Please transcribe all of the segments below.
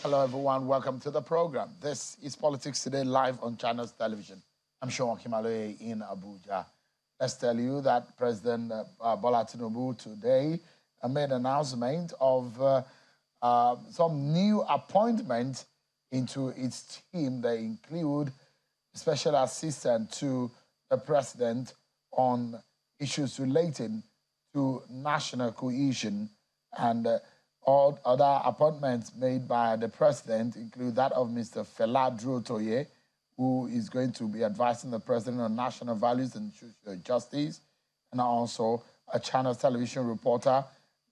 Hello, everyone. Welcome to the program. This is Politics Today, live on Channels Television. I'm Sean Kimaloye in Abuja. Let's tell you that President Bola Tinubu today made an announcement of some new appointments into its team. They include special assistant to the president on issues relating to national cohesion, and all other appointments made by the president include that of Mr. Fela Durotoye, who is going to be advising the president on national values and social justice, and also a Channel television reporter,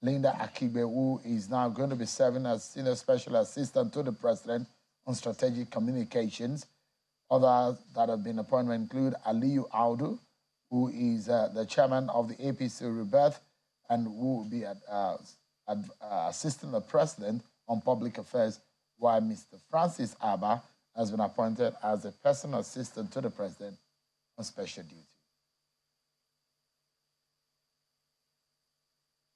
Linda Akigbe, who is now going to be serving as senior special assistant to the president on strategic communications. Others that have been appointed include Aliyu Audu, who is the chairman of the APC Rebirth and who will be assisting the president on public affairs, while Mr. Francis Abba has been appointed as a personal assistant to the president on special duty.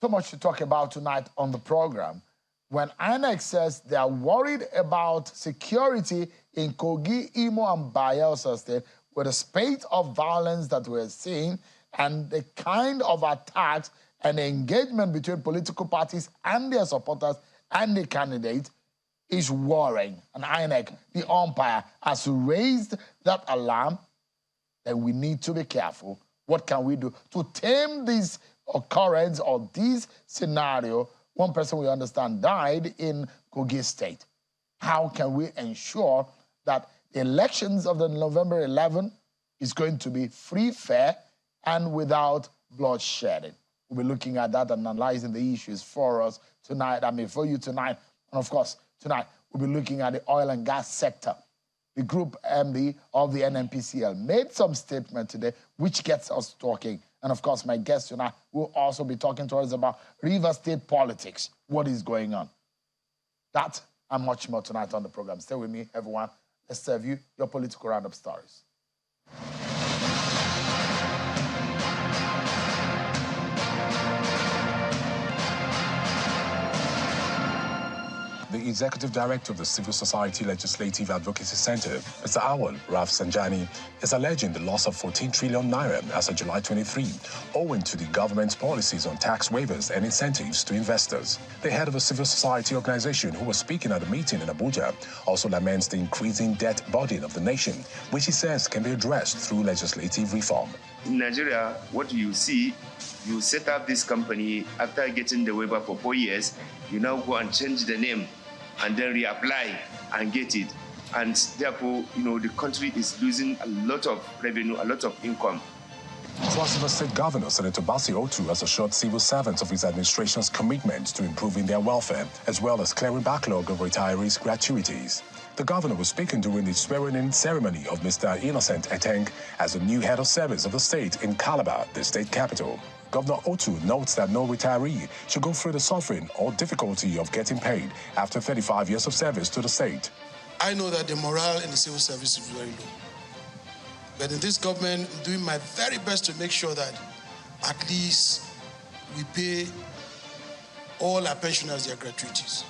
So much to talk about tonight on the program. When INEC says they are worried about security in Kogi, Imo, and Bayelsa State, with the spate of violence that we're seeing and the kind of attacks and engagement between political parties and their supporters and the candidate is worrying. And INEC, the umpire, has raised that alarm that we need to be careful. What can we do to tame this occurrence or this scenario? One person we understand died in Kogi State. How can we ensure that the elections of the November 11 is going to be free, fair, and without bloodshedding? We'll be looking at that and analyzing the issues for us tonight. For you tonight. And of course, tonight, we'll be looking at the oil and gas sector. The Group MD of the NNPCL made some statement today, which gets us talking. And of course, my guest tonight will also be talking to us about River State politics. What is going on? That and much more tonight on the program. Stay with me, everyone. Let's serve you your political roundup stories. The Executive Director of the Civil Society Legislative Advocacy Center, Mr. Awal Raf Sanjani, is alleging the loss of 14 trillion naira as of July 23, owing to the government's policies on tax waivers and incentives to investors. The head of a civil society organization who was speaking at a meeting in Abuja also laments the increasing debt burden of the nation, which he says can be addressed through legislative reform. In Nigeria, what you see, you set up this company, after getting the waiver for 4 years, you now go and change the name and then reapply and get it. And therefore, the country is losing a lot of revenue, a lot of income. Cross River State Governor Senator Basi Otu has assured civil servants of his administration's commitment to improving their welfare, as well as clearing backlog of retirees' gratuities. The governor was speaking during the swearing-in ceremony of Mr. Innocent Eteng as the new head of service of the state in Calabar, the state capital. Governor Otu notes that no retiree should go through the suffering or difficulty of getting paid after 35 years of service to the state. I know that the morale in the civil service is very low. But in this government, I'm doing my very best to make sure that at least we pay all our pensioners their gratuities.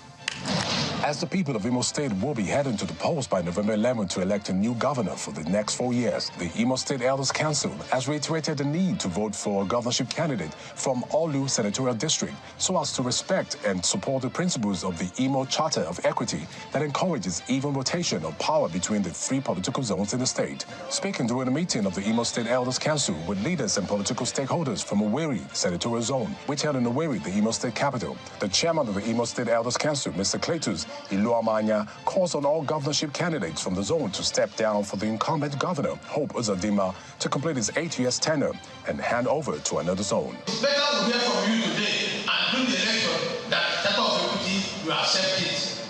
As the people of Imo State will be heading to the polls by November 11 to elect a new governor for the next 4 years, the Imo State Elders Council has reiterated the need to vote for a governorship candidate from Olu Senatorial District so as to respect and support the principles of the Imo Charter of Equity that encourages even rotation of power between the three political zones in the state. Speaking during a meeting of the Imo State Elders Council with leaders and political stakeholders from Owerri Senatorial Zone, which held in Owerri, the Imo State capital, the chairman of the Imo State Elders Council, Mr. Cletus Iluamanya, calls on all governorship candidates from the zone to step down for the incumbent governor, Hope Uzodinma, to complete his 8-year tenure and hand over to another zone. It's better we hear from you today and bring the election that Charter of Equity, you accept it.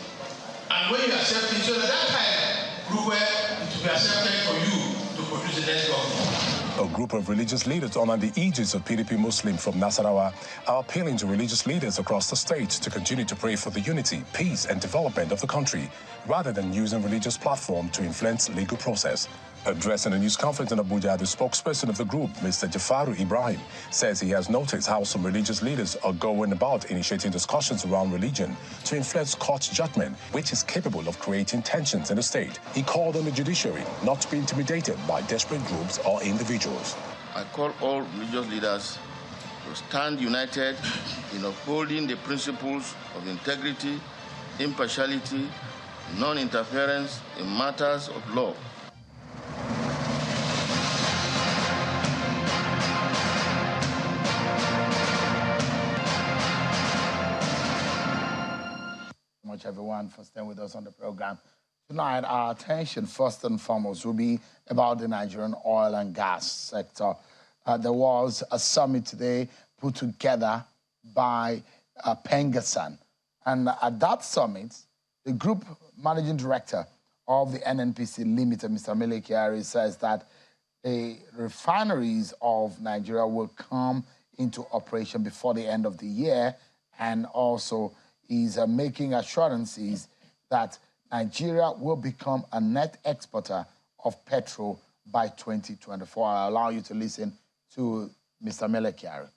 And when you accept it, so at that time, group where it will be accepted for you to produce the next governor. A group of religious leaders under the aegis of PDP Muslim from Nasarawa are appealing to religious leaders across the state to continue to pray for the unity, peace, and development of the country, rather than using religious platform to influence legal process. Addressing a news conference in Abuja, the spokesperson of the group, Mr. Jafaru Ibrahim, says he has noticed how some religious leaders are going about initiating discussions around religion to influence court judgment, which is capable of creating tensions in the state. He called on the judiciary not to be intimidated by desperate groups or individuals. I call all religious leaders to stand united in upholding the principles of integrity, impartiality, non-interference in matters of law. Much everyone for staying with us on the program. Tonight, our attention first and foremost will be about the Nigerian oil and gas sector. There was a summit today put together by Pengasan. And at that summit, the group managing director of the NNPC Limited, Mr. Mele Kyari, says that the refineries of Nigeria will come into operation before the end of the year, and also is making assurances that Nigeria will become a net exporter of petrol by 2024. I'll allow you to listen to Mr. Mele Kyari.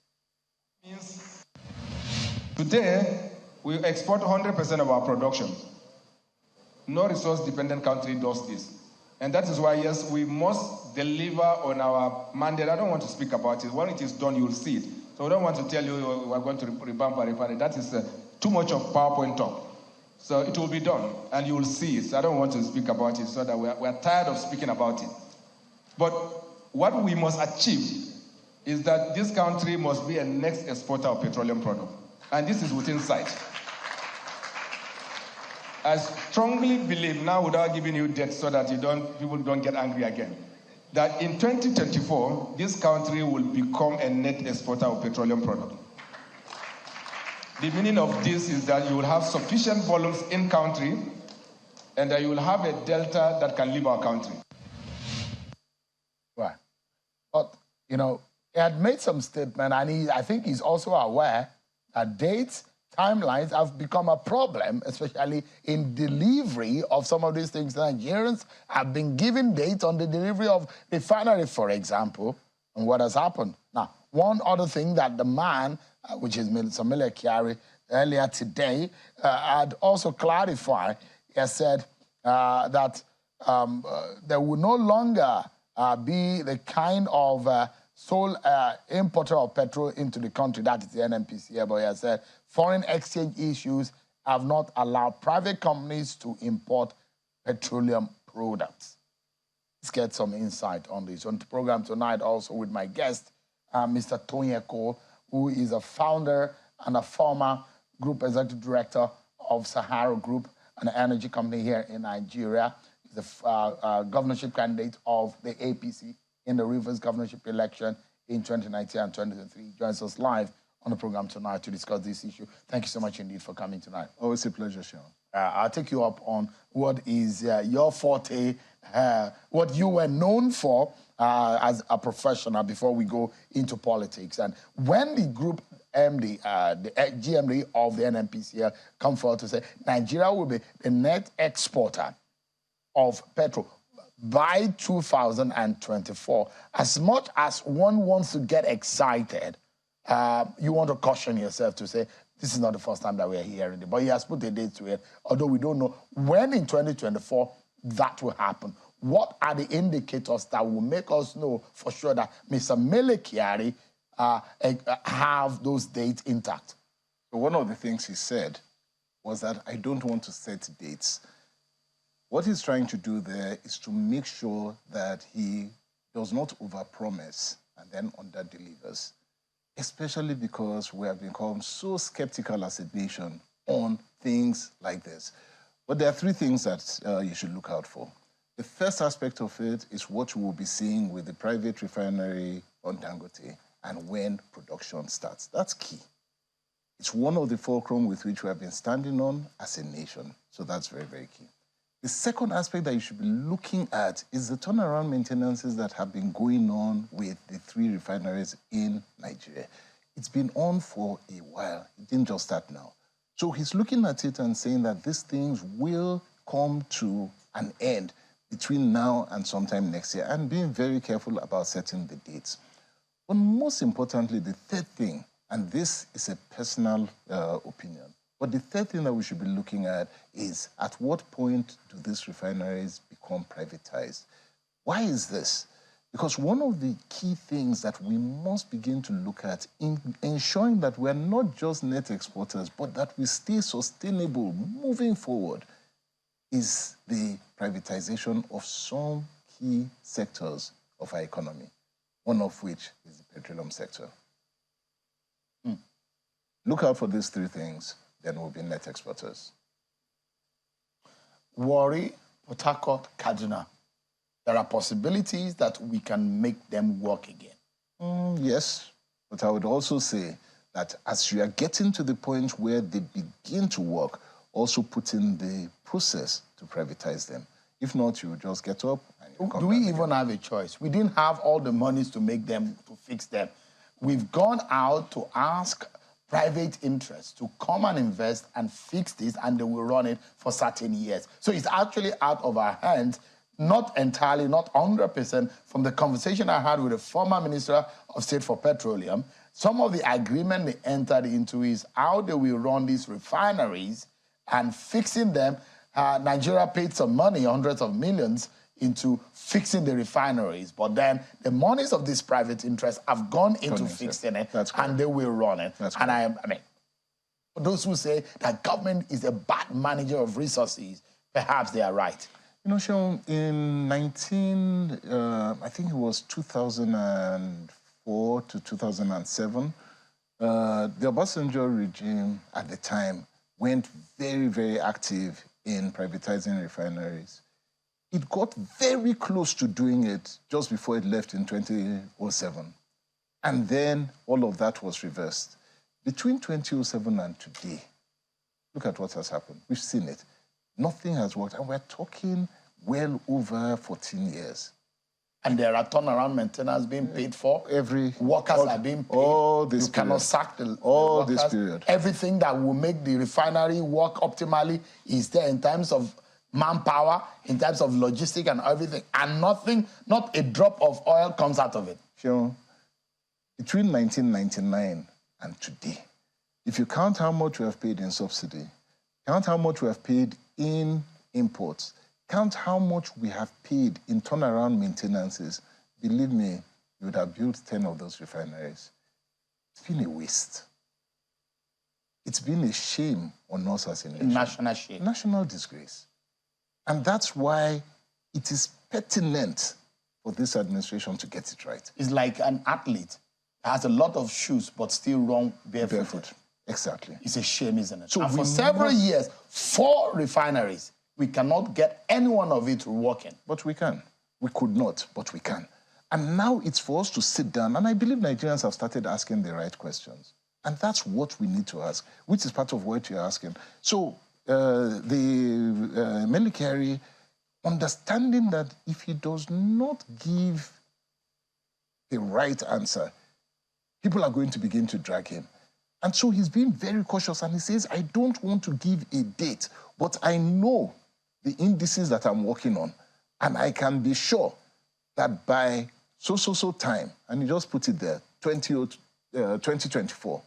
Today, we export 100% of our production. No resource-dependent country does this. And that is why, yes, we must deliver on our mandate. I don't want to speak about it. When it is done, you'll see it. So I don't want to tell you we're going to revamp our refinery. That is too much of PowerPoint talk. So it will be done, and you will see it. So I don't want to speak about it, so that we're tired of speaking about it. But what we must achieve is that this country must be a next exporter of petroleum products. And this is within sight. I strongly believe, now without giving you dates so that people don't get angry again, that in 2024, this country will become a net exporter of petroleum products. The meaning of this is that you will have sufficient volumes in country, and that you will have a delta that can leave our country. Right. But, you know, he had made some statement, and I think he's also aware that dates, timelines have become a problem, especially in delivery of some of these things. Nigerians have been given dates on the delivery of refinery, for example, and what has happened. Now, one other thing that the man, which is Mr. Mele Kyari, earlier today, had also clarified. He has said that there will no longer be the kind of sole importer of petrol into the country, that is the NNPC. But he has said foreign exchange issues have not allowed private companies to import petroleum products. Let's get some insight on this. On the program tonight, also with my guest, Mr. Tonyeko, who is a founder and a former group executive director of Sahara Group, an energy company here in Nigeria. He's the governorship candidate of the APC in the Rivers governorship election in 2019 and 2023. He joins us live on the program tonight to discuss this issue. Thank you so much indeed for coming tonight. Always a pleasure, Sean. I'll take you up on what is your forte, what you were known for as a professional before we go into politics. And when the group MD, the GMD of the NNPCL come forward to say Nigeria will be the net exporter of petrol by 2024, as much as one wants to get excited, you want to caution yourself to say, this is not the first time that we're hearing it. But he has put a date to it, although we don't know when in 2024 that will happen. What are the indicators that will make us know for sure that Mr. Mele Kyari have those dates intact? So one of the things he said was that I don't want to set dates. What he's trying to do there is to make sure that he does not overpromise and then underdelivers, especially because we have become so skeptical as a nation on things like this. But there are three things that you should look out for. The first aspect of it is what we will be seeing with the private refinery on Dangote and when production starts. That's key. It's one of the fulcrum with which we have been standing on as a nation. So that's very, very key. The second aspect that you should be looking at is the turnaround maintenances that have been going on with the three refineries in Nigeria. It's been on for a while. It didn't just start now. So he's looking at it and saying that these things will come to an end between now and sometime next year, and being very careful about setting the dates. But most importantly, the third thing, and this is a personal opinion, but the third thing that we should be looking at is at what point do these refineries become privatized? Why is this? Because one of the key things that we must begin to look at in ensuring that we're not just net exporters, but that we stay sustainable moving forward is the privatization of some key sectors of our economy, one of which is the petroleum sector. Look out for these three things, then we'll be net exporters. Warri, Port Harcourt, Kaduna. There are possibilities that we can make them work again. Yes, but I would also say that as you are getting to the point where they begin to work, also put in the process to privatize them. If not, you will just get up and you come Do we down even have a choice? We didn't have all the monies to make them, to fix them. We've gone out to ask private interests to come and invest and fix this, and they will run it for certain years. So it's actually out of our hands, not entirely, not 100%. From the conversation I had with the former Minister of State for Petroleum, some of the agreement they entered into is how they will run these refineries and fixing them. Nigeria paid some money, hundreds of millions, into fixing the refineries. But then the monies of these private interests have gone into fixing it, and they will run it. And I mean, for those who say that government is a bad manager of resources, perhaps they are right. You know, Sean, in I think it was 2004 to 2007, the Obasanjo regime at the time went very, very active in privatizing refineries. It got very close to doing it just before it left in 2007. And then all of that was reversed. Between 2007 and today, look at what has happened. We've seen it. Nothing has worked. And we're talking well over 14 years. And there are turnaround maintenance being paid for. Workers are being paid. All this you cannot sack the all workers. This period. Everything that will make the refinery work optimally is there in terms of manpower, in terms of logistics and everything. And nothing, not a drop of oil comes out of it. Sure. Between 1999 and today, if you count how much we have paid in subsidy, count how much we have paid in imports, count how much we have paid in turnaround maintenances, believe me, you would have built 10 of those refineries. It's been a waste. It's been a shame on us as a nation. National shame. National disgrace. And that's why it is pertinent for this administration to get it right. It's like an athlete that has a lot of shoes but still run barefoot. Exactly. It's a shame, isn't it? So and for several years, 4 refineries, we cannot get any one of it working. But we can. We could not, but we can. And now it's for us to sit down, and I believe Nigerians have started asking the right questions. And that's what we need to ask, which is part of what you're asking. So the Melikari, understanding that if he does not give the right answer, people are going to begin to drag him. And so he's being very cautious, and he says, I don't want to give a date, but I know the indices that I'm working on, and I can be sure that by so time, and he just put it there, 2024,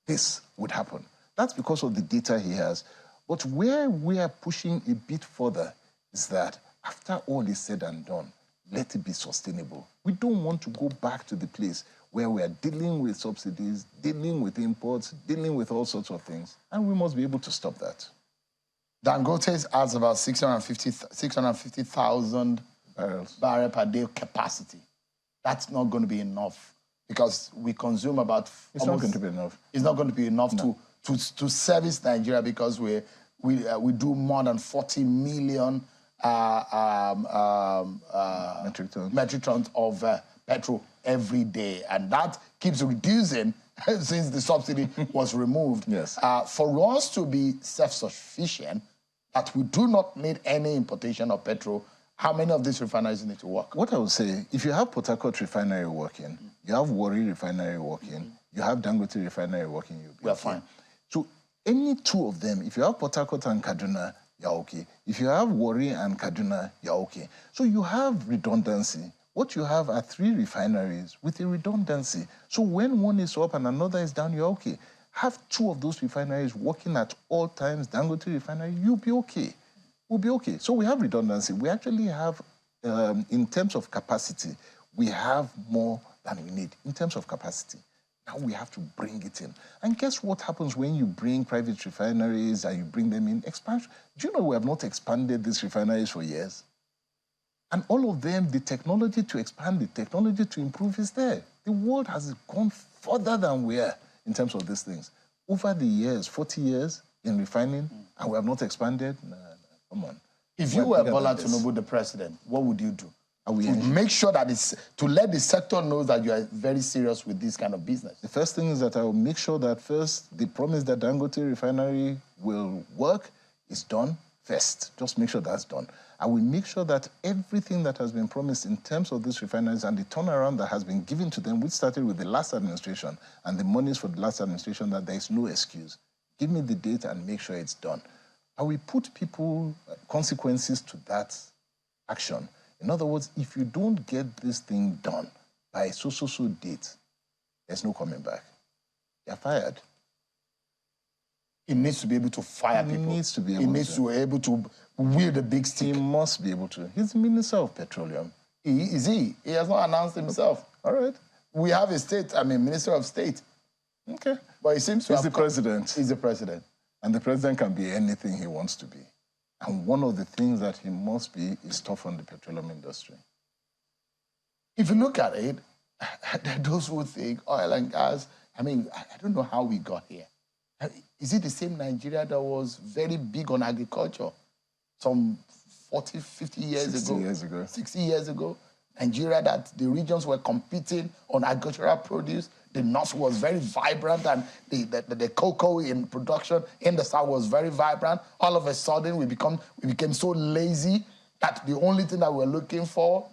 this would happen. That's because of the data he has. But where we are pushing a bit further is that after all is said and done, let it be sustainable. We don't want to go back to the place where we are dealing with subsidies, dealing with imports, dealing with all sorts of things, and we must be able to stop that. Dangote has about 650,000 barrels per day capacity. That's not going to be enough because we consume about... It's not going to be enough. It's not going to be enough to service Nigeria because we do more than 40 million metric tons of petrol every day. And that keeps reducing since the subsidy was removed. Yes. For us to be self-sufficient, that we do not need any importation of petrol, how many of these refineries need to work? What I would say, if you have Port Harcourt refinery working, you have Warri refinery working, you have Dangote refinery working, you'll be fine. So any 2 of them, if you have Port Harcourt and Kaduna, you're okay. If you have Warri and Kaduna, you're okay. So you have redundancy. What you have are 3 refineries with a redundancy. So when one is up and another is down, you're okay. Have 2 of those refineries working at all times, Dangote refinery, you'll be okay. We'll be okay. So we have redundancy. We actually have, in terms of capacity, we have more than we need in terms of capacity. Now we have to bring it in. And guess what happens when you bring private refineries and you bring them in? Expansion. Do you know we have not expanded these refineries for years? And all of them, the technology to expand, the technology to improve is there. The world has gone further than we are in terms of these things. Over the years, 40 years in refining, and we have not expanded? No, come on. If you were Bola Tinubu, the president, what would you do? To make sure that to let the sector know that you are very serious with this kind of business. The first thing is that I will make sure that first, the promise that Dangote refinery will work is done first. Just make sure that's done. I will make sure that everything that has been promised in terms of these refineries and the turnaround that has been given to them, which started with the last administration and the monies for the last administration, that there is no excuse. Give me the date and make sure it's done. I will put consequences to that action. In other words, if you don't get this thing done by so date, there's no coming back. You're fired. He needs to be able to fire people. He needs to be able to. He needs to be able to wield a big stick. He must be able to. He's the Minister of Petroleum. Is he? He has not announced himself. All right. We have a Minister of State. Okay. But he seems to He's the president. He's the president. And the president can be anything he wants to be. And one of the things that he must be is tough on the petroleum industry. If you look at it, those who think oil and gas, I don't know how we got here. Is it the same Nigeria that was very big on agriculture some 40, 50 years 60 ago? years ago. 60 years ago. Nigeria, that the regions were competing on agricultural produce. The north was very vibrant, and the cocoa in production in the south was very vibrant. All of a sudden, we became so lazy that the only thing that we're looking for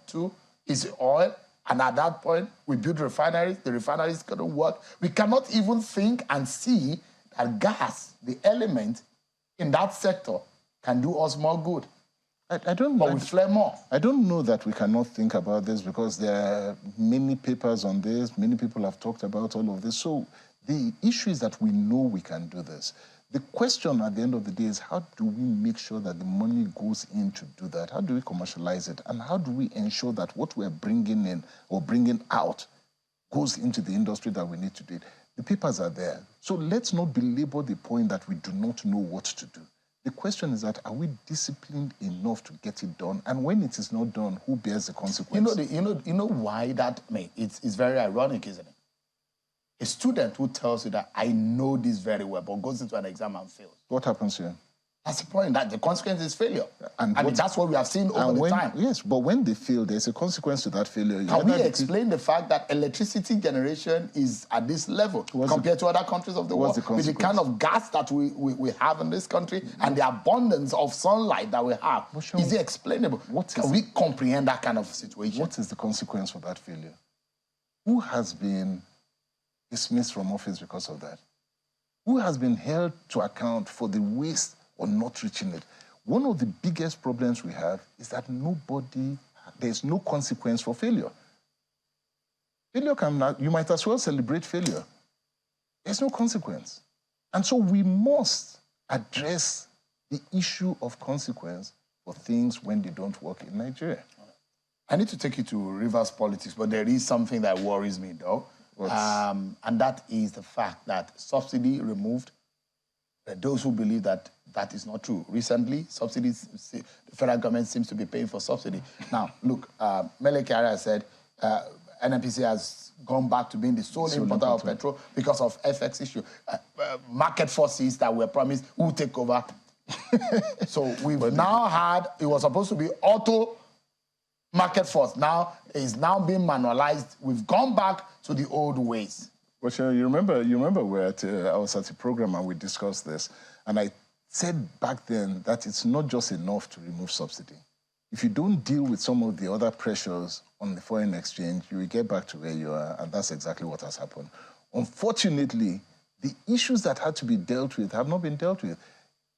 is oil. And at that point, we built refineries. The refineries couldn't work. We cannot even think and see that gas, the element in that sector, can do us more good. I don't know. But we flare more. I don't know that we cannot think about this, because there are many papers on this. Many people have talked about all of this. So the issue is that we know we can do this. The question at the end of the day is, how do we make sure that the money goes in to do that? How do we commercialize it? And how do we ensure that what we're bringing in or bringing out goes into the industry that we need to do it? The papers are there. So let's not belabor the point that we do not know what to do. The question is that, are we disciplined enough to get it done? And when it is not done, who bears the consequences? You know why that? It's very ironic, isn't it? A student who tells you that I know this very well, but goes into an exam and fails. What happens here? That's the point. That the consequence is failure, and that's what we have seen over the time. Yes, but when they fail, there's a consequence to that failure. Can we explain the fact that electricity generation is at this level compared to other countries of the world? With the kind of gas that we have in this country and the abundance of sunlight that we have, is it explainable? Can we comprehend that kind of situation? What is the consequence for that failure? Who has been dismissed from office because of that? Who has been held to account for the waste or not reaching it? One of the biggest problems we have is that there's no consequence for failure. Failure you might as well celebrate failure. There's no consequence. And so we must address the issue of consequence for things when they don't work in Nigeria. I need to take you to Rivers politics, but there is something that worries me, though. And that is the fact that subsidy removed. Those who believe that that is not true. Recently, subsidies, the federal government seems to be paying for subsidy. Now, look, Mele Kyari said NNPC has gone back to being the sole importer of petrol because of FX issue. Market forces that were promised will take over. So we've now had, it was supposed to be auto market force. Now, it's now being manualized. We've gone back to the old ways. Well, you remember I was at a program and we discussed this, and I said back then that it's not just enough to remove subsidy. If you don't deal with some of the other pressures on the foreign exchange, you will get back to where you are, and that's exactly what has happened. Unfortunately, the issues that had to be dealt with have not been dealt with.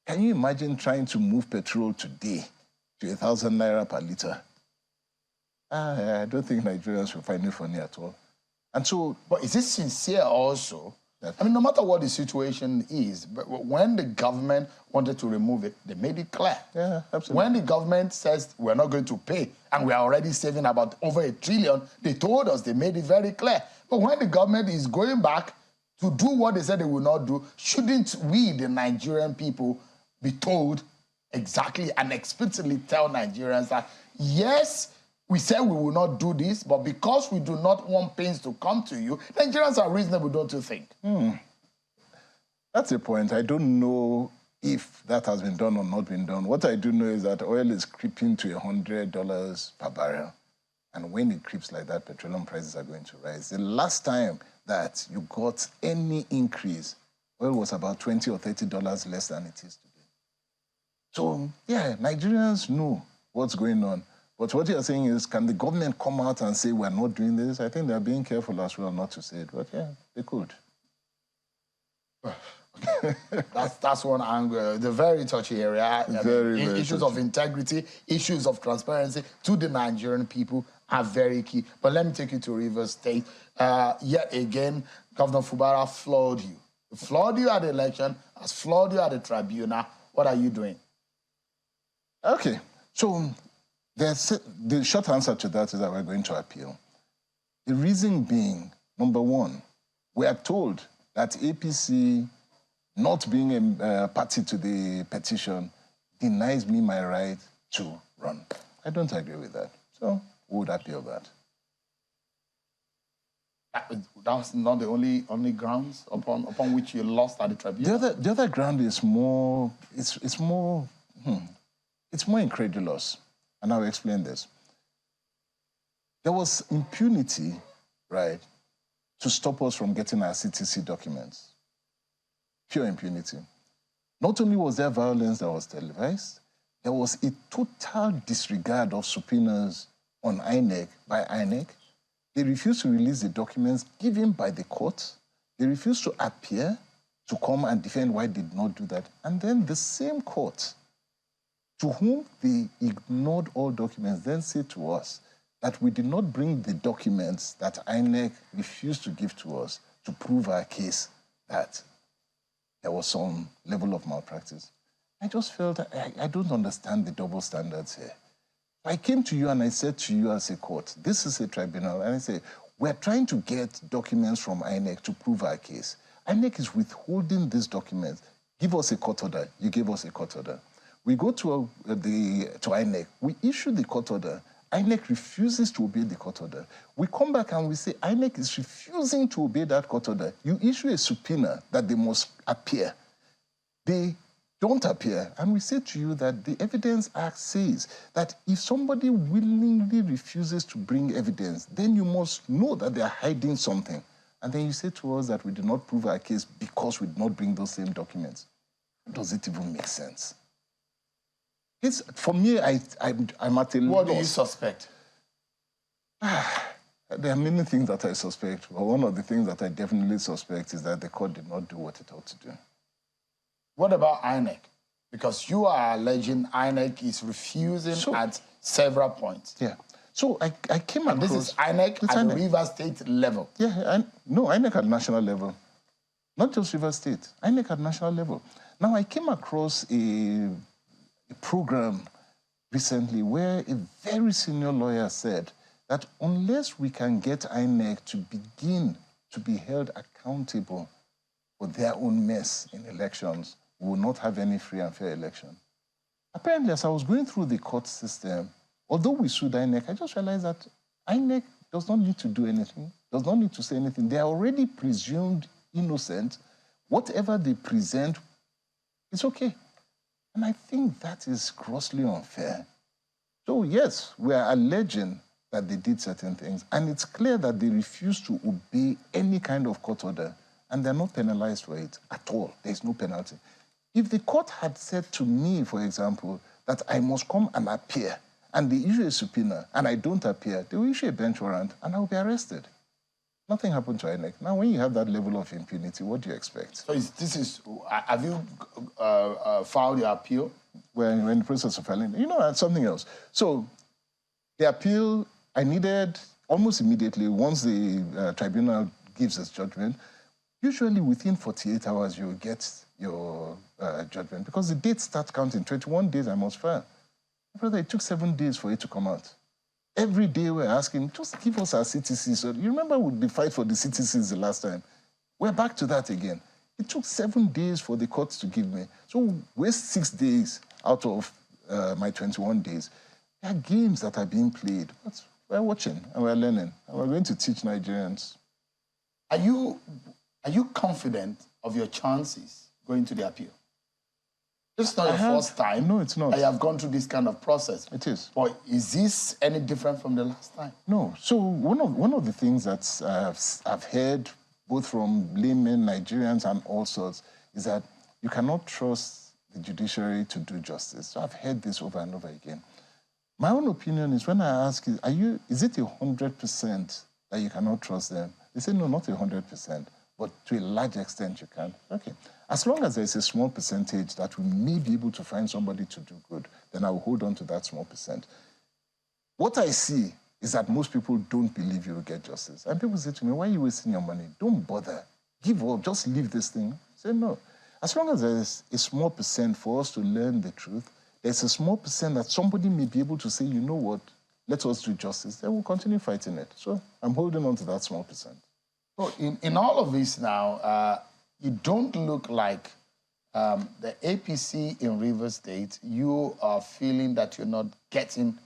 Can you imagine trying to move petrol today to 1,000 naira per liter? I don't think Nigerians will find it funny at all. And so, but is it sincere also? I mean, no matter what the situation is, but when the government wanted to remove it, they made it clear. Yeah, absolutely. When the government says we're not going to pay and we are already saving about over $1 trillion, they told us, they made it very clear. But when the government is going back to do what they said they will not do, shouldn't we, the Nigerian people, be told exactly and explicitly tell Nigerians that, yes, we said we will not do this, but because we do not want pains to come to you, Nigerians are reasonable, don't you think? That's a point. I don't know if that has been done or not been done. What I do know is that oil is creeping to $100 per barrel. And when it creeps like that, petroleum prices are going to rise. The last time that you got any increase, oil was about $20 or $30 less than it is today. So, yeah, Nigerians know what's going on. But what you're saying is, can the government come out and say we're not doing this? I think they're being careful as well not to say it. But yeah, they could. That's one angle. The very touchy area. Very issues touchy. of integrity, issues of transparency to the Nigerian people are very key. But let me take you to Rivers State. Yet again, Governor Fubara floored you. He floored you at the election, has floored you at the tribunal. What are you doing? Okay, so the short answer to that is that we're going to appeal. The reason being, number one, we are told that APC, not being a party to the petition, denies me my right to run. I don't agree with that. So we would appeal that. That's not the only grounds upon which you lost at the tribunal? The other ground is more, it's more incredulous. And I'll explain this. There was impunity, right, to stop us from getting our CTC documents. Pure impunity. Not only was there violence that was televised, there was a total disregard of subpoenas on INEC by INEC. They refused to release the documents given by the court. They refused to appear to come and defend why they did not do that. And then the same court, to whom they ignored all documents, then said to us that we did not bring the documents that INEC refused to give to us to prove our case that there was some level of malpractice. I just felt I don't understand the double standards here. I came to you and I said to you as a court, this is a tribunal, and I say, we're trying to get documents from INEC to prove our case. INEC is withholding these documents. Give us a court order. You gave us a court order. We go to INEC. We issue the court order. INEC refuses to obey the court order. We come back and we say, INEC is refusing to obey that court order. You issue a subpoena that they must appear. They don't appear. And we say to you that the Evidence Act says that if somebody willingly refuses to bring evidence, then you must know that they are hiding something. And then you say to us that we did not prove our case because we did not bring those same documents. Does it even make sense? For me, I'm at a loss. What do you suspect? There are many things that I suspect. But one of the things that I definitely suspect is that the court did not do what it ought to do. What about INEC? Because you are alleging INEC is refusing at several points. Yeah. So I came across... This is INEC at the Rivers State level. Yeah, no, INEC at national level. Not just Rivers State, INEC at national level. Now, I came across a program recently where a very senior lawyer said that unless we can get INEC to begin to be held accountable for their own mess in elections, we will not have any free and fair election. Apparently, as I was going through the court system, although we sued INEC, I just realized that INEC does not need to do anything, does not need to say anything. They are already presumed innocent. Whatever they present, it's okay. And I think that is grossly unfair. So yes, we are alleging that they did certain things, and it's clear that they refuse to obey any kind of court order, and they're not penalized for it at all. There's no penalty. If the court had said to me, for example, that I must come and appear, and they issue a subpoena, and I don't appear, they will issue a bench warrant, and I will be arrested. Nothing happened to INEC. Now, when you have that level of impunity, what do you expect? So have you filed your appeal? We're in the process of filing. You know, something else. So the appeal, I needed almost immediately, once the tribunal gives its judgment, usually within 48 hours, you'll get your judgment, because the dates start counting. 21 days I must file. Brother, it took 7 days for it to come out. Every day we're asking, just give us our CTC. So you remember the fight for the CTCs the last time? We're back to that again. It took 7 days for the courts to give me. So waste 6 days out of my 21 days. There are games that are being played. But we're watching and we're learning. And we're going to teach Nigerians. Are you confident of your chances going to the appeal? This is not your first time. No, it's not. I have gone through this kind of process. It is. But is this any different from the last time? No. So one of the things that I've heard both from laymen, Nigerians, and all sorts is that you cannot trust the judiciary to do justice. So I've heard this over and over again. My own opinion is, when I ask, is it 100% that you cannot trust them? They say, no, not 100%, but to a large extent you can. Okay. As long as there's a small percentage that we may be able to find somebody to do good, then I will hold on to that small percent. What I see is that most people don't believe you will get justice. And people say to me, why are you wasting your money? Don't bother. Give up. Just leave this thing. I say, no. As long as there's a small percent for us to learn the truth, there's a small percent that somebody may be able to say, you know what, let us do justice, then we'll continue fighting it. So I'm holding on to that small percent. So in all of this now, you don't look like the APC in Rivers State. You are feeling that you're not getting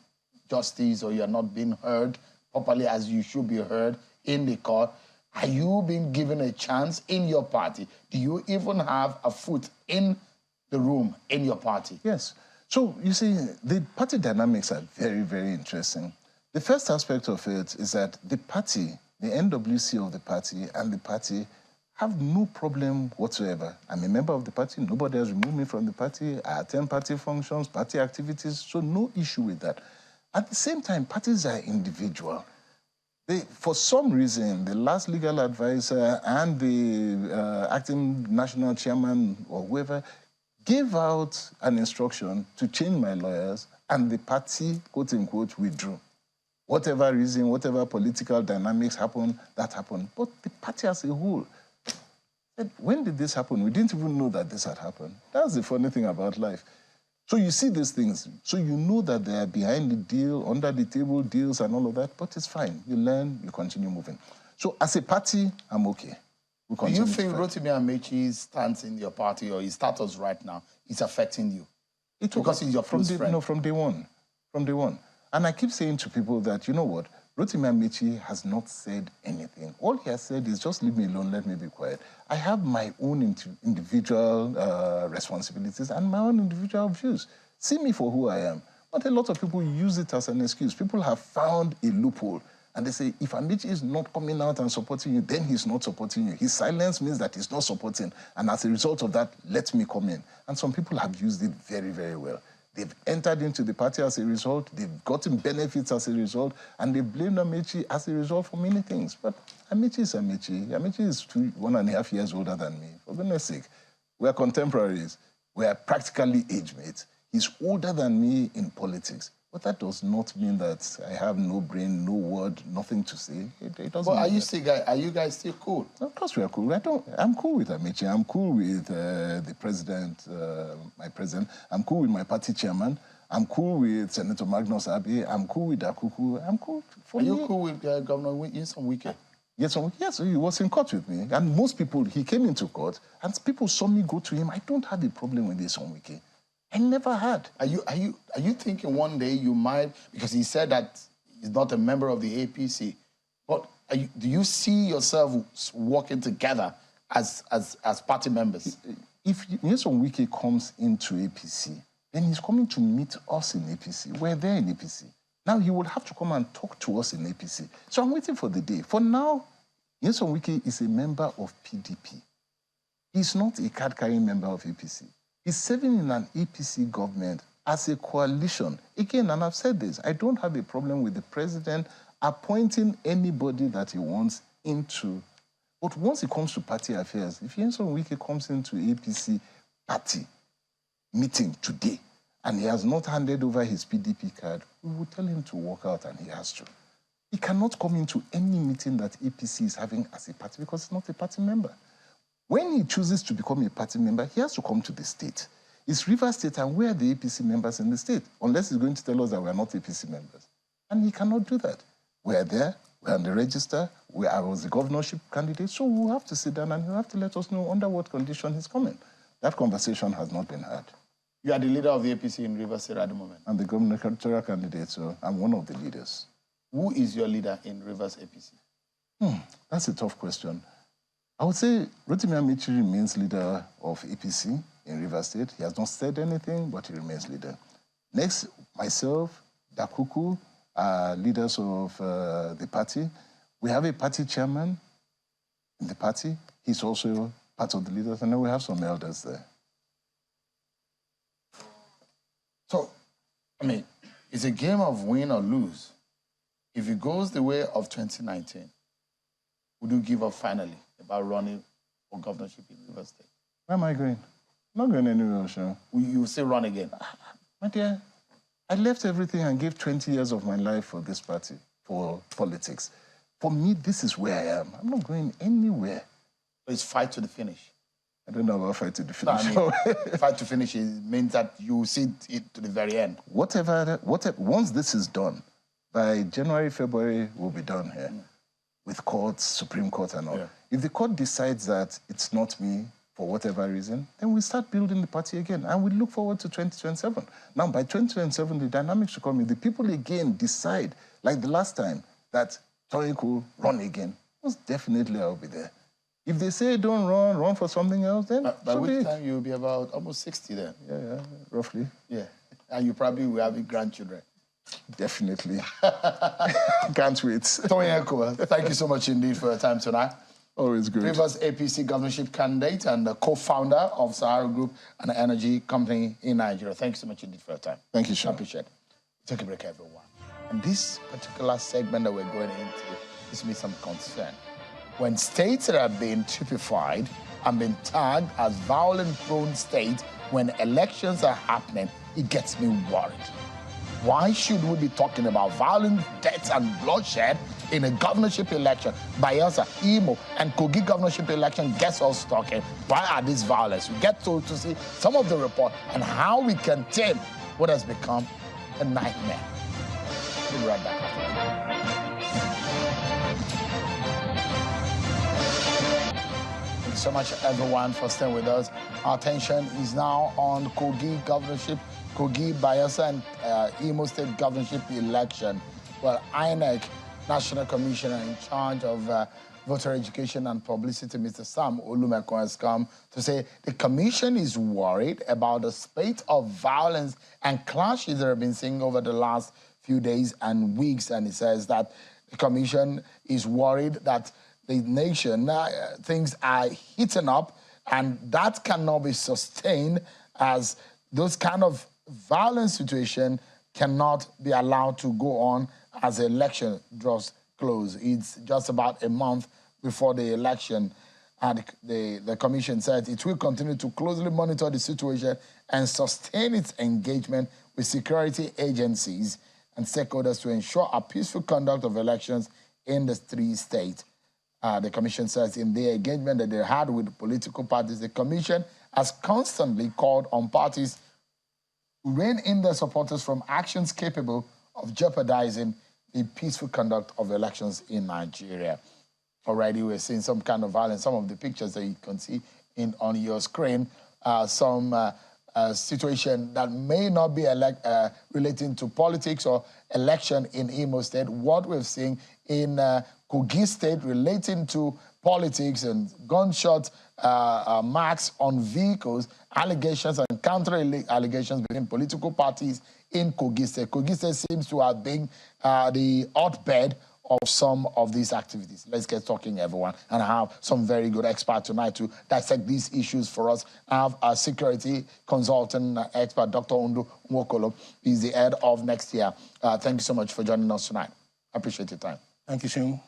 justice, or you're not being heard properly as you should be heard in the court. Are you being given a chance in your party? Do you even have a foot in the room in your party? Yes. So, you see, the party dynamics are very, very interesting. The first aspect of it is that the party, the NWC of the party and the party, have no problem whatsoever. I'm a member of the party. Nobody has removed me from the party. I attend party functions, party activities, so no issue with that. At the same time, parties are individual. For some reason, the last legal advisor and the acting national chairman or whoever gave out an instruction to change my lawyers, and the party, quote unquote, withdrew. Whatever reason, whatever political dynamics happened, that happened. But the party as a whole, when did this happen? We didn't even know that this had happened. That's the funny thing about life. So you see these things, so you know that they are behind the deal, under the table deals and all of that, but it's fine. You learn, you continue moving. So as a party, I'm okay. Do you think Rotimi Amaechi's stance in your party, or his status right now, is affecting you? Because he's your close friend. No, from day one. From day one. And I keep saying to people that, you know what, Rotimi Amaechi has not said anything. All he has said is, just leave me alone, let me be quiet. I have my own individual responsibilities and my own individual views. See me for who I am. But a lot of people use it as an excuse. People have found a loophole. And they say, if Amaechi is not coming out and supporting you, then he's not supporting you. His silence means that he's not supporting. And as a result of that, let me come in. And some people have used it very, very well. They've entered into the party as a result. They've gotten benefits as a result. And they blame Amaechi as a result for many things. But Amaechi is Amaechi. Amaechi is 1.5 years older than me. For goodness sake, we're contemporaries. We're practically age mates. He's older than me in politics. But that does not mean that I have no brain, no word, nothing to say. It doesn't. But are you guys still cool? Of course we are cool. I'm cool with Amaechi. I'm cool with the president, my president. I'm cool with my party chairman. I'm cool with Senator Magnus Abe. I'm cool with Akuku. I'm cool. Are you cool with Governor Nyesom Wike? Yes, he was in court with me. And most people, he came into court, and people saw me go to him. I don't have a problem with Nyesom Wike. I never had. Are you thinking one day you might, because he said that he's not a member of the APC, but do you see yourself working together as party members? If Nyesom Wike comes into APC, then he's coming to meet us in APC. We're there in APC. Now he will have to come and talk to us in APC. So I'm waiting for the day. For now, Nyesom Wike is a member of PDP. He's not a card-carrying member of APC. He's serving in an APC government as a coalition. Again, and I've said this, I don't have a problem with the president appointing anybody that he wants into... But once it comes to party affairs, if Nyesom Wike comes into APC party meeting today and he has not handed over his PDP card, we will tell him to walk out, and he has to. He cannot come into any meeting that APC is having as a party because he's not a party member. When he chooses to become a party member, he has to come to the state. It's Rivers State, and we are the APC members in the state, unless he's going to tell us that we are not APC members. And he cannot do that. We are there, we're on the register, I was the governorship candidate, so we'll have to sit down and he'll have to let us know under what condition he's coming. That conversation has not been had. You are the leader of the APC in Rivers State at the moment. I'm the gubernatorial candidate, so I'm one of the leaders. Who is your leader in Rivers APC? That's a tough question. I would say Rotimi Amici remains leader of APC in Rivers State. He has not said anything, but he remains leader. Next, myself, Dakuku, are leaders of the party. We have a party chairman in the party. He's also part of the leaders, and then we have some elders there. So, I mean, it's a game of win or lose. If it goes the way of 2019, would you give up finally about running for governorship in Rivers State? Where am I going? I'm not going anywhere, sure. Will you still run again? My dear, I left everything and gave 20 years of my life for this party, for politics. For me, this is where I am. I'm not going anywhere. So it's fight to the finish. I don't know about fight to the finish. No, I mean, fight to finish means that you see it to the very end. Whatever, once this is done, by January, February, we'll be done here with courts, Supreme Court and all. Yeah. If the court decides that it's not me for whatever reason, then we start building the party again and we look forward to 2027. Now, by 2027, the dynamics should come in. The people again decide, like the last time, that Toyin could run again. Most definitely I'll be there. If they say don't run for something else, then by which time you'll be about almost 60 then? Yeah, roughly. Yeah, and you probably will have grandchildren. Definitely. Can't wait. Toyin Eko, thank you so much indeed for your time tonight. Always good. Rivers APC governorship candidate and the co-founder of Sahara Group, an energy company in Nigeria. Thank you so much indeed for your time. Thank you, Sean. I appreciate it. Take a break, everyone. And this particular segment that we're going into gives me some concern. When states that are being typified and being tagged as violent-prone states when elections are happening, it gets me worried. Why should we be talking about violent deaths and bloodshed in a governorship election? Bayelsa, Imo, and Kogi governorship election gets us talking. Why are these violence? We get to see some of the report and how we can tame what has become a nightmare. We'll be right back after Thank you so much, everyone, for staying with us. Our attention is now on Kogi governorship, Kogi, Bayelsa, and Imo State governorship election. Well, INEC, National Commissioner in charge of voter education and publicity, Mr. Sam Olumeko, has come to say the commission is worried about the spate of violence and clashes that have been seen over the last few days and weeks. And he says that the commission is worried that the nation, things are heating up, and that cannot be sustained as those kind of violent situation cannot be allowed to go on as the election draws close. It's just about a month before the election, and the commission said it will continue to closely monitor the situation and sustain its engagement with security agencies and stakeholders to ensure a peaceful conduct of elections in the three states. The commission says in the engagement that they had with political parties, the commission has constantly called on parties to rein in their supporters from actions capable of jeopardizing the peaceful conduct of elections in Nigeria. Already we're seeing some kind of violence. Some of the pictures that you can see on your screen, some situation that may not be relating to politics or election in Imo State. What we've seen in Kogi State relating to politics and gunshot marks on vehicles, allegations and counter-allegations between political parties in Kogi State. Kogi State seems to have been the hotbed of some of these activities. Let's get talking, everyone, and I have some very good experts tonight to dissect these issues for us. I have a security consultant expert, Dr. Undu Nwokolo. He's the head of Next Year. Thank you so much for joining us tonight. I appreciate your time. Thank you, Sean.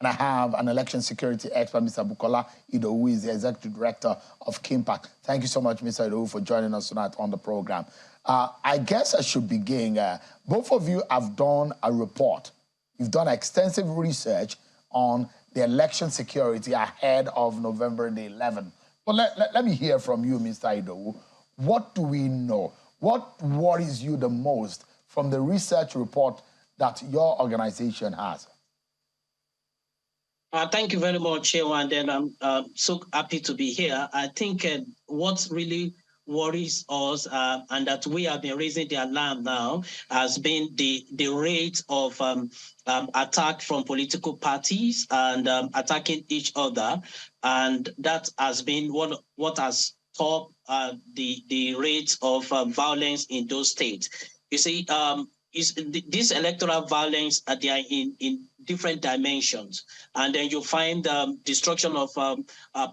And I have an election security expert, Mr. Bukola Ido, who is the executive director of Kimpact. Thank you so much, Mr. Ido, for joining us tonight on the program. I guess I should begin. Both of you have done a report. You've done extensive research on the election security ahead of November the 11th. But let me hear from you, Mr. Ido. What do we know? What worries you the most from the research report that your organization has? Thank you very much, Chewa, and I'm so happy to be here. I think what really worries us, and that we have been raising the alarm now, has been the rate of attack from political parties and attacking each other, and that has been what has topped the rate of violence in those states. You see, this electoral violence, they are in different dimensions, and then you find destruction of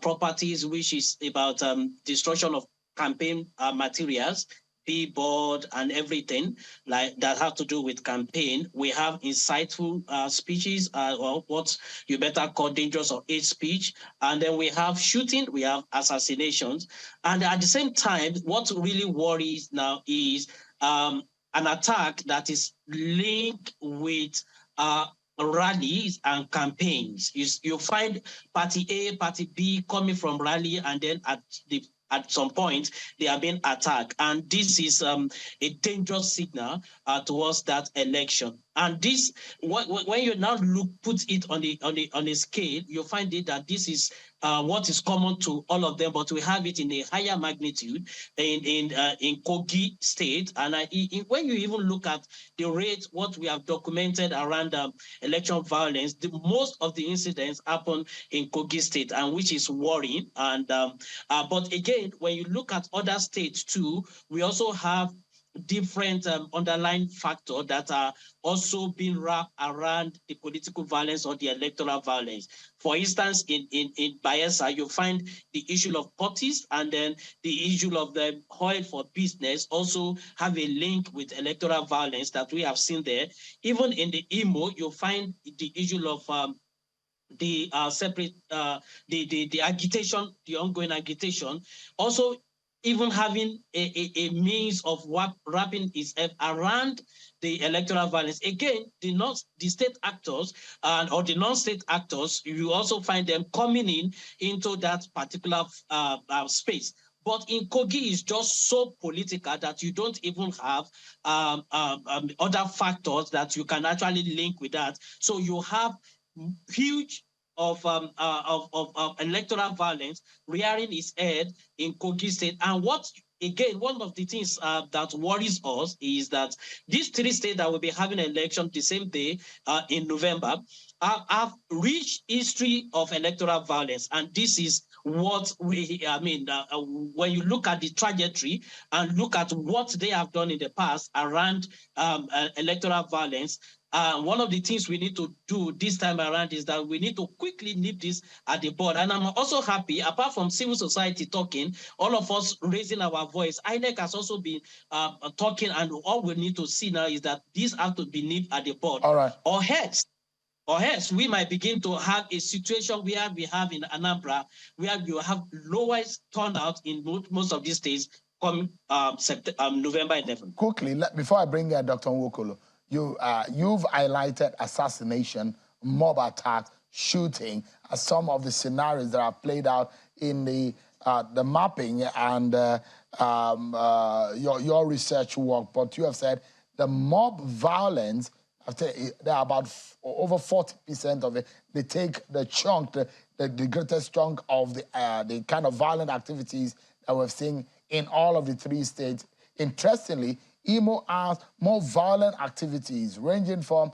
properties, which is about destruction of campaign materials, billboard and everything like that have to do with campaign. We have insightful speeches, or what you better call dangerous or hate speech, and then we have shooting, we have assassinations, and at the same time, what really worries now is an attack that is linked with rallies and campaigns. You find party A, party B coming from rally, and then at some point they are being attacked, and this is a dangerous signal towards that election. And this, when you now put it on a scale, you find it that this is what is common to all of them, but we have it in a higher magnitude in Kogi State. And when you even look at the rate, what we have documented around election violence, most of the incidents happen in Kogi State, and which is worrying. And but again, when you look at other states too, we also have different underlying factors that are also being wrapped around the political violence or the electoral violence. For instance, in Bayelsa, you find the issue of parties, and then the issue of the oil for business also have a link with electoral violence that we have seen there. Even in the Imo, you find the issue of the agitation, the ongoing agitation, also even having a means of wrapping itself around the electoral violence. Again, the state actors or the non-state actors, you also find them coming into that particular space. But in Kogi, it's just so political that you don't even have other factors that you can actually link with that. So you have huge of electoral violence rearing its head in Kogi State. And what, again, one of the things that worries us is that these three states that will be having an election the same day in November have rich history of electoral violence. And this is what when you look at the trajectory and look at what they have done in the past around electoral violence, one of the things we need to do this time around is that we need to quickly nip this at the board. And I'm also happy, apart from civil society talking, all of us raising our voice, INEC has also been talking, and all we need to see now is that these have to be nipped at the board. All right. Or else we might begin to have a situation where we have in Anambra, where you have lowest turnout in most of these states come November 11th. Quickly, before I bring Dr. Nwokolo, you've highlighted assassination, mob attack, shooting as some of the scenarios that are played out in the mapping and your research work. But you have said the mob violence, there are about over 40% of it. They take the chunk, the greatest chunk of the kind of violent activities that we've seen in all of the three states. Interestingly, Imo has more violent activities ranging from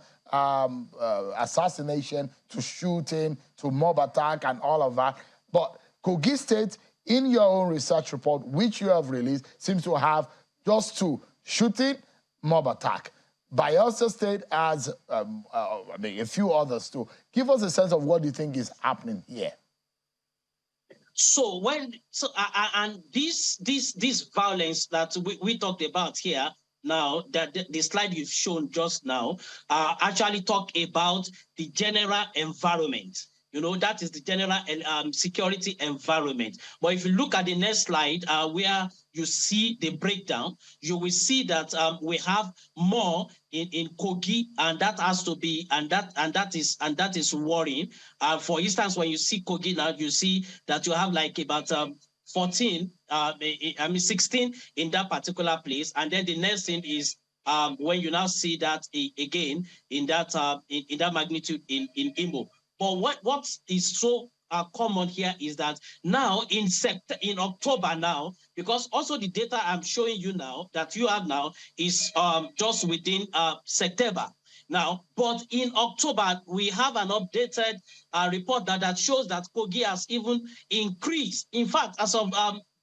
assassination to shooting to mob attack and all of that. But Kogi State, in your own research report, which you have released, seems to have just two: shooting, mob attack. Bayelsa State has a few others too. Give us a sense of what you think is happening here. So and this violence that we talked about here now, that the slide you've shown just now, actually talk about the general environment. You know, that is the general security environment. But if you look at the next slide, where you see the breakdown, you will see that we have more in Kogi, and that has to be, and that is worrying. For instance, when you see Kogi now, you see that you have like about 14, 16 in that particular place, and then the next thing is when you now see that again in that in that magnitude in Imo. But what is so common here is that now in October now, because also the data I'm showing you now that you have now is just within September. Now, but in October, we have an updated report that shows that Kogi has even increased. In fact, as of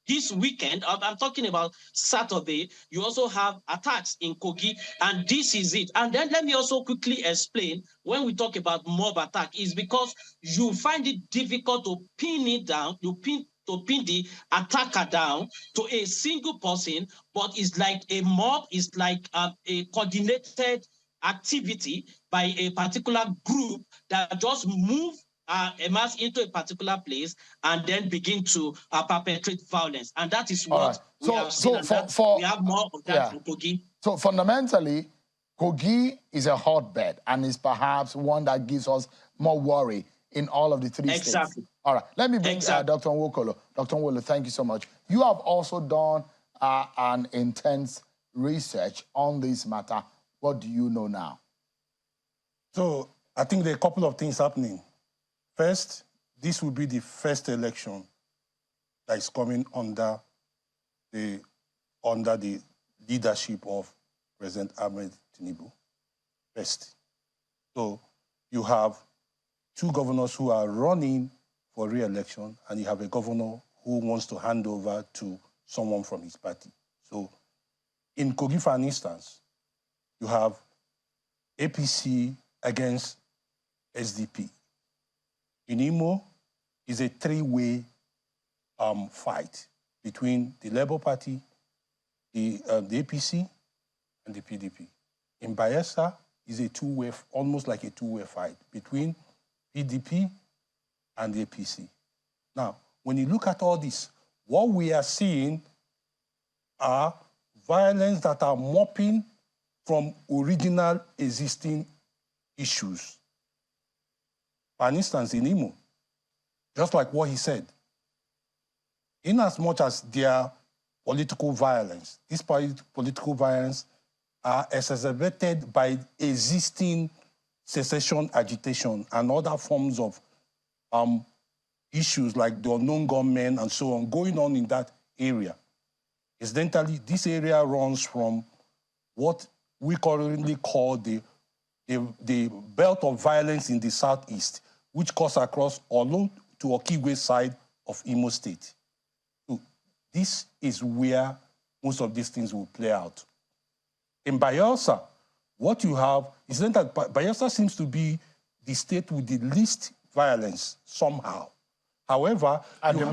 this weekend, I'm talking about Saturday, you also have attacks in Kogi, and this is it. And then let me also quickly explain, when we talk about mob attack, is because you find it difficult to pin it down, to pin the attacker down to a single person, but it's like a mob, it's like a coordinated activity by a particular group that just move a mass into a particular place and then begin to perpetrate violence. And that is what we have seen. We have more of that in Kogi. So fundamentally, Kogi is a hotbed and is perhaps one that gives us more worry in all of the three states. All right, let me bring Dr. Nwokolo. Dr. Nwokolo, thank you so much. You have also done an intense research on this matter. What do you know now? So I think there are a couple of things happening. First, this will be the first election that is coming under the leadership of President Ahmed Tinubu. First. So you have two governors who are running for re-election, and you have a governor who wants to hand over to someone from his party. So in Kogi, for instance, you have APC against SDP. In Imo, is a three-way fight between the Labour Party, the APC, and the PDP. In Bayelsa, is a two-way, almost like a two-way fight between PDP and the APC. Now, when you look at all this, what we are seeing are violence that are mopping from original existing issues. For instance, in Imo, just like what he said, in as much as their political violence, this political violence are exacerbated by existing secession agitation and other forms of issues like the unknown gunmen and so on going on in that area. Incidentally, this area runs from what we currently call the belt of violence in the southeast, which cuts across Olu to Okigwe side of Imo State. So this is where most of these things will play out. In Bayelsa, what you have is that Bayelsa seems to be the state with the least violence somehow. However, at the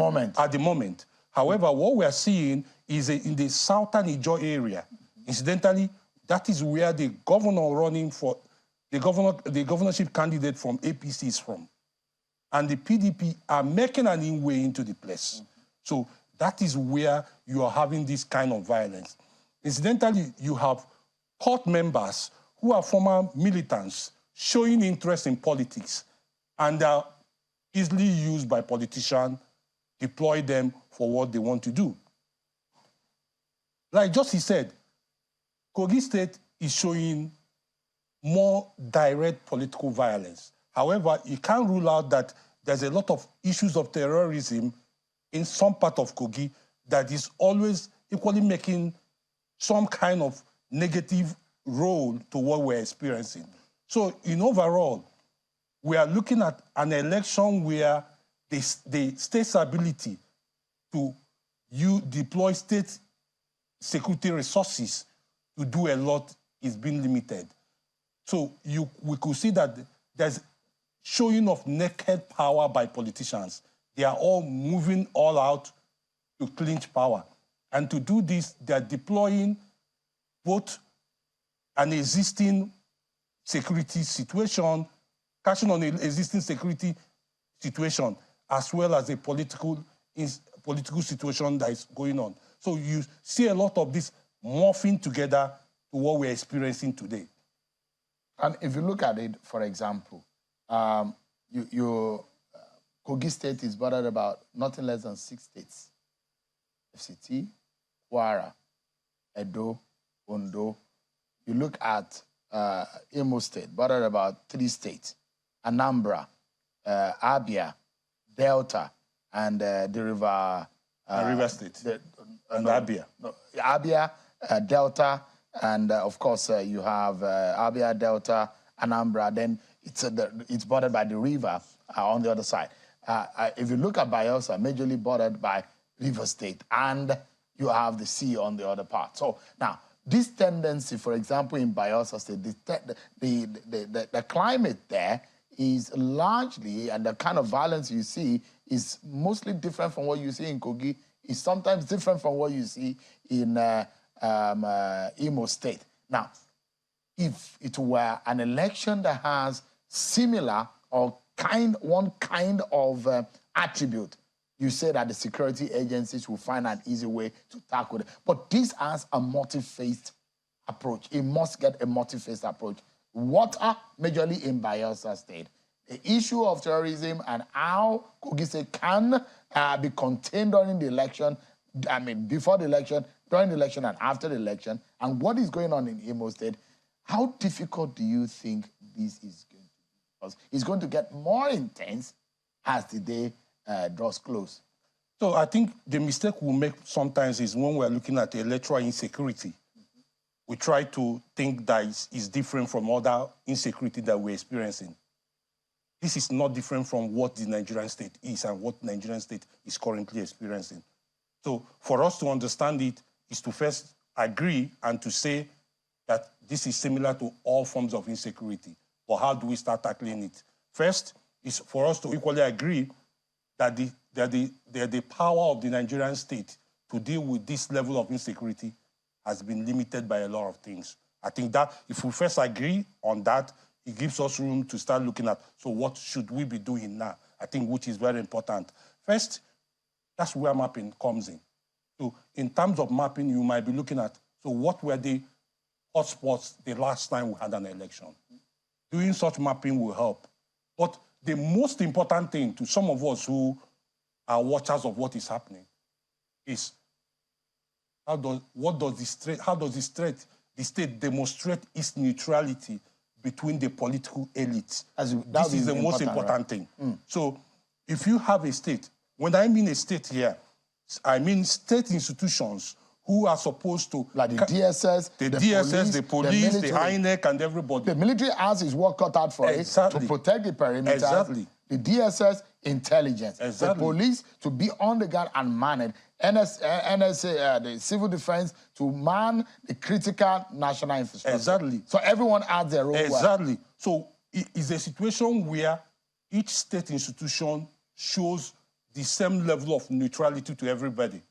moment. However, what we are seeing is in the southern Ijo area. Incidentally, that is where the governor running for the governorship candidate from APC is from. And the PDP are making an inway into the place. So that is where you are having this kind of violence. Incidentally, you have court members who are former militants showing interest in politics and are easily used by politicians, deploy them for what they want to do. Like just he said, Kogi State is showing more direct political violence. However, you can't rule out that there's a lot of issues of terrorism in some part of Kogi that is always equally making some kind of negative role to what we're experiencing. So in overall, we are looking at an election where the state's ability to deploy state security resources to do a lot is being limited. So we could see that there's showing of naked power by politicians. They are all moving all out to clinch power. And to do this, they're deploying both an existing security situation, cashing on an existing security situation, as well as a political situation that is going on. So you see a lot of this morphing together to what we're experiencing today. And if you look at it, for example, Kogi State is bordered about nothing less than 6 states. FCT, Kwara, Edo, Ondo. You look at Imo State, bordered about 3 states. Anambra, Abia, Delta, and the river... River State. Abia. No, Abia, Delta, and of course you have Abia, Delta, Anambra. Then it's bordered by the river on the other side. If you look at Bayelsa, majorly bordered by River State, and you have the sea on the other part. So now, this tendency, for example, in Bayelsa State, the climate there is largely, and the kind of violence you see is mostly different from what you see in Kogi. It's sometimes different from what you see in Imo State. Now, if it were an election that has similar or one kind of attribute, you say that the security agencies will find an easy way to tackle it. But this has a multi-faced approach. It must get a multi-faced approach. Water, majorly in Bayelsa State. The issue of terrorism and how Kogi State can be contained during the election, I mean, before the election, during the election, and after the election, and what is going on in Imo State. How difficult do you think this is going to be? Because it's going to get more intense as the day draws close. So I think the mistake we make sometimes is when we're looking at electoral insecurity, we try to think that it's different from other insecurity that we're experiencing. This is not different from what the Nigerian state is and what the Nigerian state is currently experiencing. So for us to understand it is to first agree and to say that this is similar to all forms of insecurity. But how do we start tackling it? First is for us to equally agree that the power of the Nigerian state to deal with this level of insecurity has been limited by a lot of things. I think that if we first agree on that, it gives us room to start looking at, so what should we be doing now? I think which is very important. First, that's where mapping comes in. So in terms of mapping, you might be looking at, so what were the hotspots the last time we had an election? Doing such mapping will help. But the most important thing to some of us who are watchers of what is happening is how does the state demonstrate its neutrality between the political elites? This is the most important thing. So if you have a state, when I mean a state here, I mean state institutions who are supposed to... Like the DSS, the police, the INEC, and everybody. The military has its work cut out for it to protect the perimeter. Exactly. The DSS, intelligence. Exactly. The police to be on the ground and man it. NSA, the civil defense to man the critical national infrastructure. Exactly. So everyone adds their role. Exactly. So it is a situation where each state institution shows the same level of neutrality to everybody.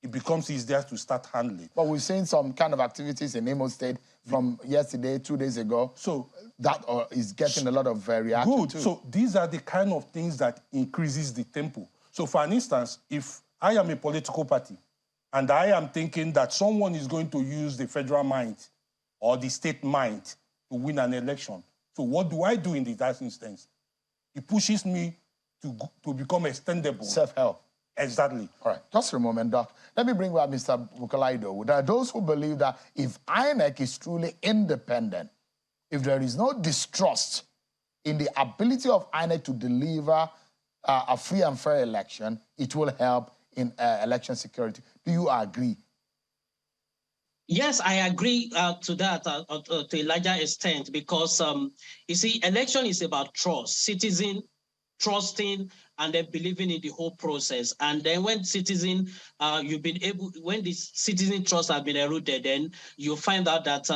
It becomes easier to start handling. But we've seen some kind of activities in Imo State from yesterday, 2 days ago. So that is getting a lot of reaction good. Too. So these are the kind of things that increases the tempo. So for an instance, if I am a political party and I am thinking that someone is going to use the federal might or the state might to win an election, so what do I do in that instance? It pushes me to become extendable. Self-help. Exactly. All right, just for a moment, Doc. Let me bring back Mr. Bukalaido. There are those who believe that if INEC is truly independent, if there is no distrust in the ability of INEC to deliver a free and fair election, it will help in election security. Do you agree? Yes, I agree to that to a larger extent because, you see, election is about trust, citizen trusting and then believing in the whole process. And then when when the citizen trust has been eroded, then you find out that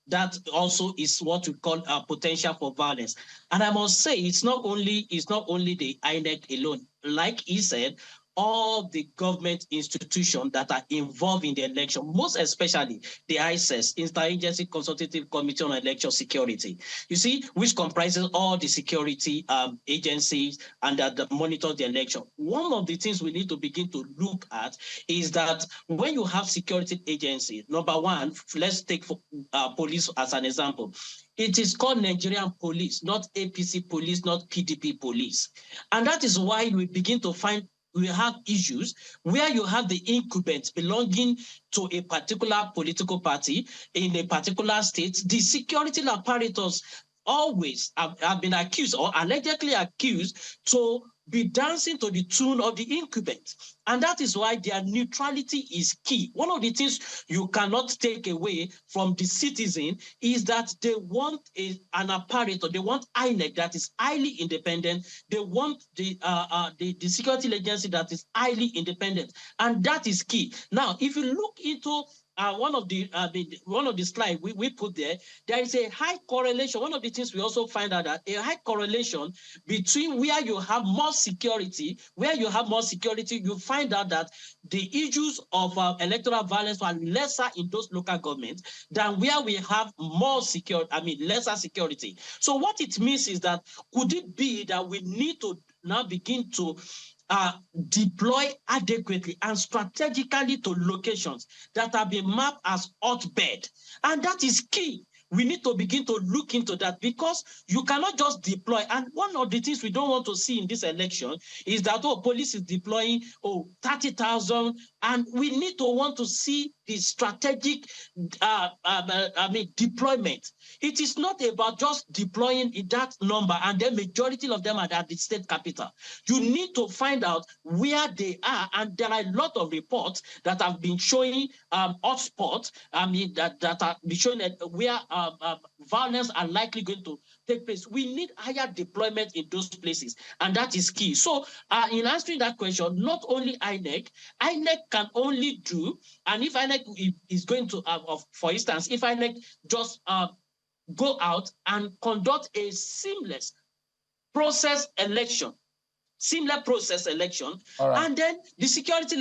that also is what we call potential for violence. And I must say, it's not only the INEC alone. Like he said, all the government institutions that are involved in the election, most especially the ICES, Interagency Consultative Committee on Election Security, you see, which comprises all the security agencies and that monitor the election. One of the things we need to begin to look at is that when you have security agencies, number one, let's take police as an example. It is called Nigerian police, not APC police, not PDP police. And that is why we begin to find we have issues where you have the incumbents belonging to a particular political party in a particular state. The security apparatus always have been accused or allegedly accused to be dancing to the tune of the incumbent. And that is why their neutrality is key. One of the things you cannot take away from the citizen is that they want an apparatus, they want INEC that is highly independent, they want the security agency that is highly independent, and that is key. Now, if you look into one of the slides we put there is a high correlation. One of the things we also find out that a high correlation between where you have more security, you find out that the issues of electoral violence are lesser in those local governments than where we have lesser security. So what it means is that could it be that we need to now begin to deploy adequately and strategically to locations that have been mapped as hotbed. And that is key. We need to begin to look into that because you cannot just deploy. And one of the things we don't want to see in this election is that, police is deploying, 30,000. And we need to want to see the strategic deployment. It is not about just deploying in that number and the majority of them are at the state capital. You need to find out where they are, and there are a lot of reports that have been showing hotspots. That are showing where violence are likely going to take place. We need higher deployment in those places, and that is key. So, in answering that question, not only INEC can only do, and if INEC is going to, for instance, if INEC just go out and conduct a seamless process election, right. And then the security,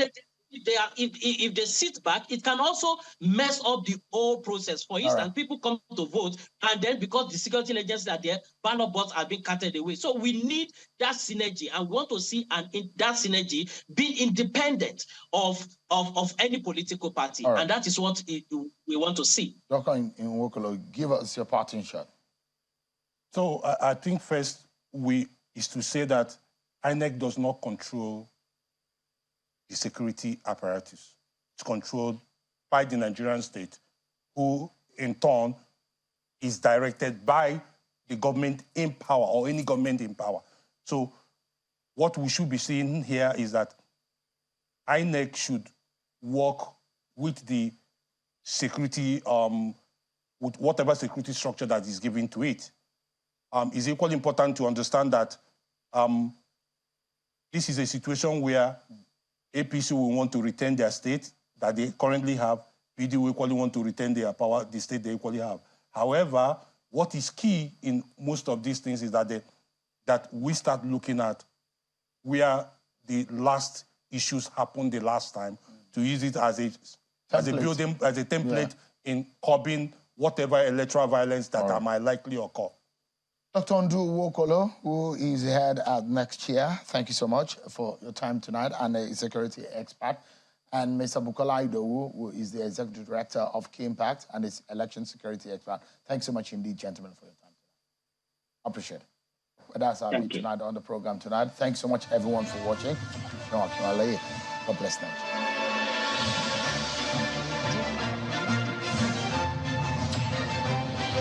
if they sit back, it can also mess up the whole process. For instance, right. People come to vote, and then because the security agencies are there, ballot boxes are being carted away. So we need that synergy, and we want to see that synergy being independent of any political party, right. And that is what we want to see. Dr. Nwokolo, give us your parting shot. So I think first is to say that INEC does not control the security apparatus. It's controlled by the Nigerian state, who in turn is directed by the government in power or any government in power. So what we should be seeing here is that INEC should work with the security, with whatever security structure that is given to it. It's equally important to understand that this is a situation where APC will want to retain their state that they currently have. PD will equally want to retain their power, the state they equally have. However, what is key in most of these things is that we start looking at where the last issues happened the last time, to use it as a template in curbing whatever electoral violence that might likely occur. Dr. Nwokolo, who is head at Next Year, thank you so much for your time tonight, and a security expert. And Mr. Bukola Idowu, who is the executive director of Kimpact and is election security expert. Thanks so much indeed, gentlemen, for your time tonight. I appreciate it. Well, that's our meet tonight on the program tonight. Thanks so much, everyone, for watching. God bless Nigeria.